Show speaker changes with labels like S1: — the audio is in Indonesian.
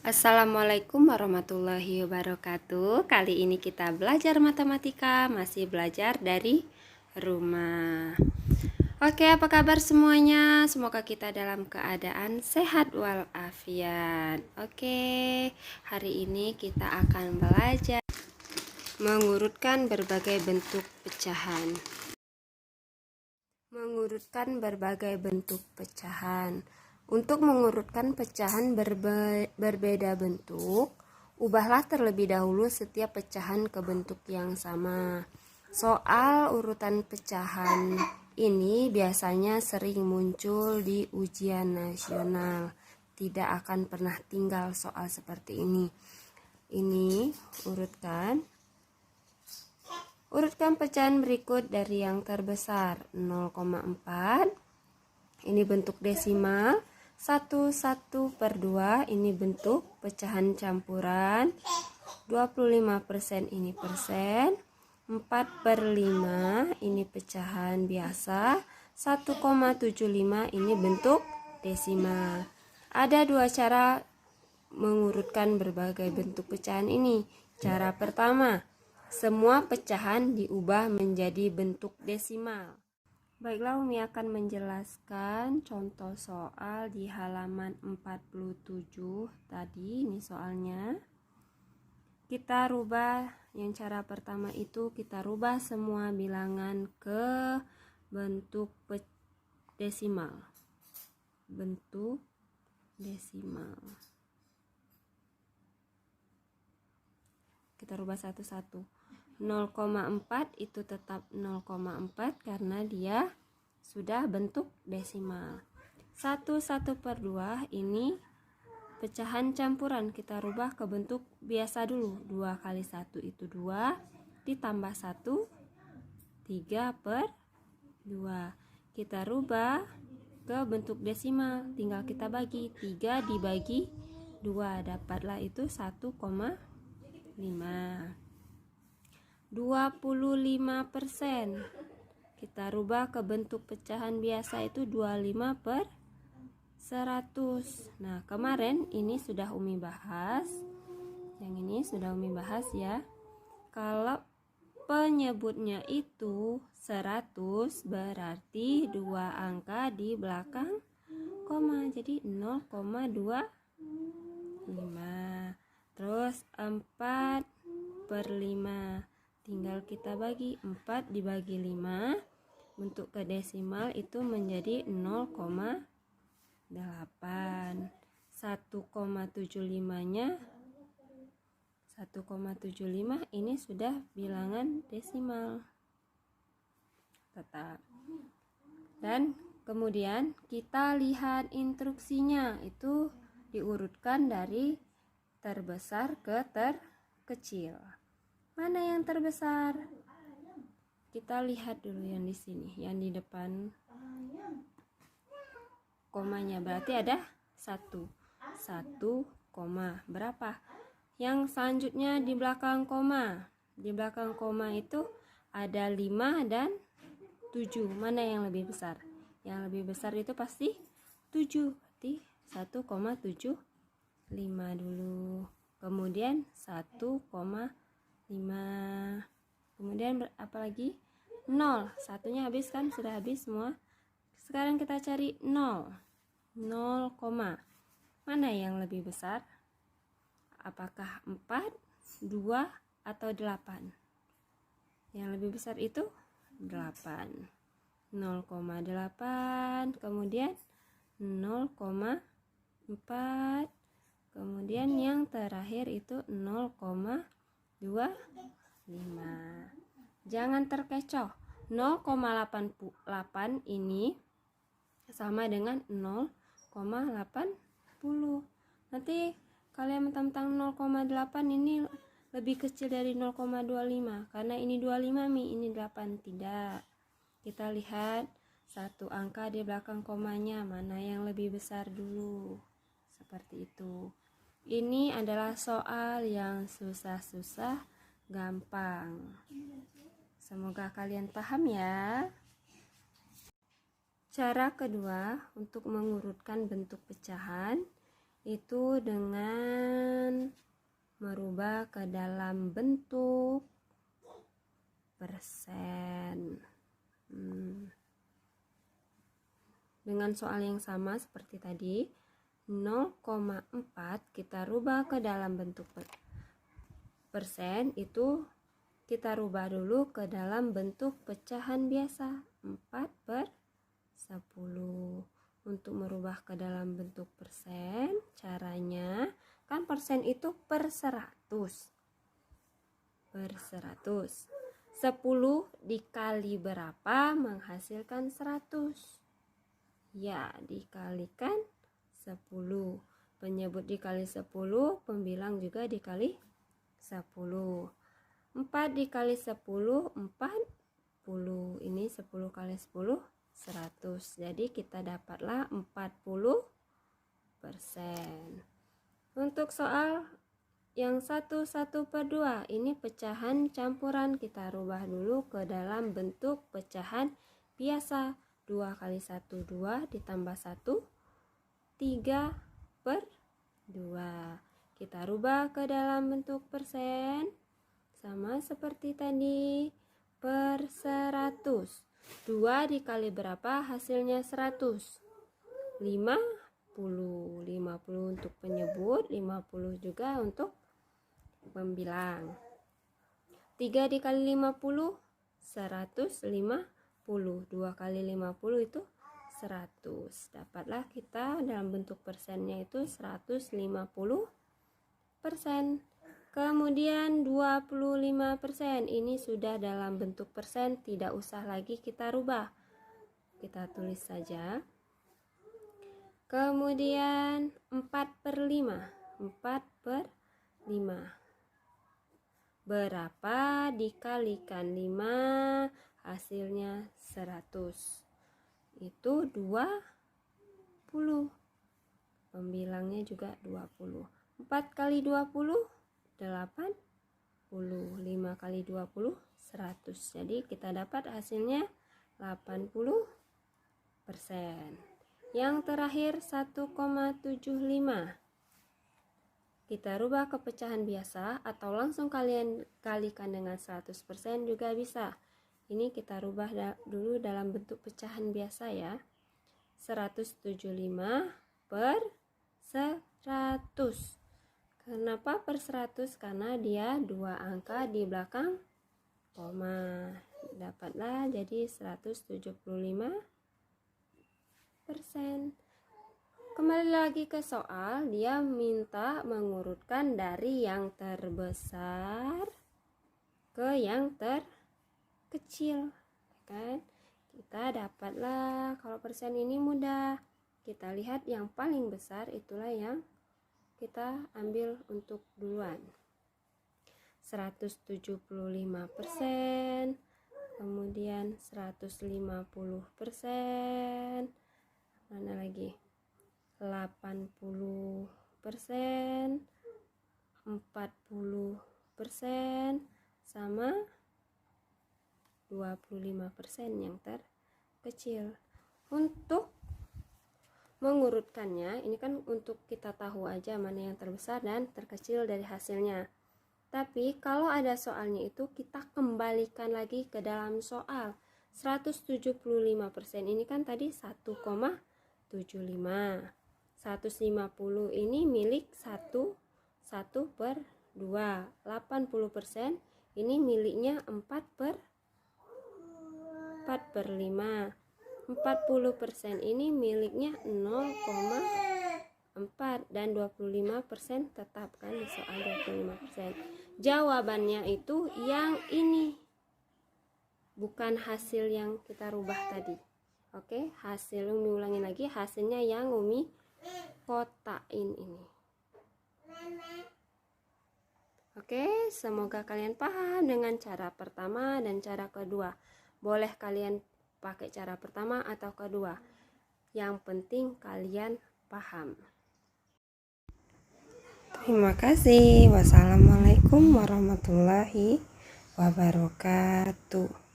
S1: Assalamualaikum warahmatullahi wabarakatuh. Kali ini kita belajar matematika, masih belajar dari rumah. Oke, apa kabar semuanya? Semoga kita dalam keadaan sehat walafiat. Oke, hari ini kita akan belajar mengurutkan berbagai bentuk pecahan. Untuk mengurutkan pecahan berbeda bentuk, ubahlah terlebih dahulu setiap pecahan ke bentuk yang sama. Soal urutan pecahan ini biasanya sering muncul di ujian nasional. Tidak akan pernah tinggal soal seperti ini. Ini urutkan pecahan berikut dari yang terbesar. 0,4. Ini bentuk desimal. 1/2 ini bentuk pecahan campuran. 25% ini persen. 4/5 ini pecahan biasa. 1,75 ini bentuk desimal. Ada dua cara mengurutkan berbagai bentuk pecahan ini. Cara pertama, semua pecahan diubah menjadi bentuk desimal. Baiklah, Umi akan menjelaskan contoh soal di halaman 47 tadi. Ini soalnya. Kita rubah, yang cara pertama itu kita rubah semua bilangan ke bentuk desimal. Bentuk desimal. Kita rubah satu-satu. 0,4 itu tetap 0,4 karena dia sudah bentuk desimal. 1/2 ini pecahan campuran, kita rubah ke bentuk biasa dulu. 2 kali 1 itu 2, ditambah 1, 3/2. Kita rubah ke bentuk desimal, tinggal kita bagi. 3 dibagi 2, dapatlah itu 1,5. 25%. Kita rubah ke bentuk pecahan biasa itu 25/100. Nah, kemarin ini sudah Umi bahas. Yang ini sudah Umi bahas ya. Kalau penyebutnya itu 100 berarti 2 angka di belakang koma. Jadi 0,25. Terus 4/5. Tinggal kita bagi. 4 dibagi 5 bentuk ke desimal itu menjadi 0,8. 1,75 ini sudah bilangan desimal tetap. Dan kemudian kita lihat instruksinya, itu diurutkan dari terbesar ke terkecil. Mana yang terbesar? Kita lihat dulu yang di sini, yang di depan komanya, berarti ada 1 koma. Berapa? Yang selanjutnya di belakang koma. Di belakang koma itu ada 5 dan 7. Mana yang lebih besar? Yang lebih besar itu pasti 7. Berarti 1,75 dulu. Kemudian 1,5. Kemudian apa lagi? 0. Satunya habis kan? Sudah habis semua. Sekarang kita cari 0. 0, mana yang lebih besar? Apakah 4, 2, atau 8? Yang lebih besar itu 8. 0,8. Kemudian 0,4. Kemudian yang terakhir itu 0,25. Jangan terkecoh. 0,88 ini sama dengan 0,80. Nanti kalian mentang-mentang 0,8 ini lebih kecil dari 0,25 karena ini 25 ini 8. Tidak. Kita lihat satu angka di belakang komanya, mana yang lebih besar dulu. Seperti itu. Ini adalah soal yang susah-susah gampang. Semoga kalian paham ya. Cara kedua untuk mengurutkan bentuk pecahan itu dengan merubah ke dalam bentuk persen. Dengan soal yang sama seperti tadi, 0,4 kita rubah ke dalam bentuk persen, itu kita rubah dulu ke dalam bentuk pecahan biasa, 4/10. Untuk merubah ke dalam bentuk persen, caranya kan persen itu per 100. 10 dikali berapa menghasilkan 100? Ya, dikalikan 10. Penyebut dikali 10, pembilang juga dikali 10. 4 dikali 10, 40. Ini 10 kali 10, 100. Jadi kita dapatlah 40%. Untuk soal yang 1/2, ini pecahan campuran, kita rubah dulu ke dalam bentuk pecahan biasa. 2 kali 1, 2, ditambah 1, 3/2. Kita rubah ke dalam bentuk persen, sama seperti tadi, per 100. 2 dikali berapa hasilnya 100? 50. 50 untuk penyebut, 50 juga untuk pembilang. 3 dikali 50, 150. 2 kali 50 itu 100. Dapatlah kita dalam bentuk persennya itu 150%. Kemudian 25%, ini sudah dalam bentuk persen, tidak usah lagi kita rubah. Kita tulis saja. Kemudian 4/5. 4/5. Berapa dikalikan 5 hasilnya 100? Itu 20. Pembilangnya juga 20. 4 kali 20, 80. 5 kali 20, 100. Jadi kita dapat hasilnya 80%. Yang terakhir 1,75. Kita rubah ke pecahan biasa atau langsung kalian kalikan dengan 100% juga bisa. Ini kita rubah dulu dalam bentuk pecahan biasa ya. 175 per 100. Kenapa per 100? Karena dia 2 angka di belakang koma. Dapatlah jadi 175%. Kembali lagi ke soal, dia minta mengurutkan dari yang terbesar ke yang terkecil, kan? Kita dapatlah, kalau persen ini mudah. Kita lihat yang paling besar, itulah yang kita ambil untuk duluan. 175%, kemudian 150%, mana lagi? 80%, 40%, sama 25% yang terkecil. Untuk mengurutkannya, ini kan untuk kita tahu aja mana yang terbesar dan terkecil dari hasilnya. Tapi kalau ada soalnya itu kita kembalikan lagi ke dalam soal. 175% ini kan tadi 1,75. 150 ini milik 1/2. 80% ini miliknya 4/5. 40% ini miliknya 0,4 dan 25% tetap kan di soal 25%. Jawabannya itu yang ini, bukan hasil yang kita rubah tadi. Oke, hasil Umi ulangin lagi, hasilnya yang Umi kotain ini. Oke, semoga kalian paham dengan cara pertama dan cara kedua. Boleh kalian pakai cara pertama atau kedua. Yang penting kalian paham. Terima kasih. Wassalamualaikum warahmatullahi wabarakatuh.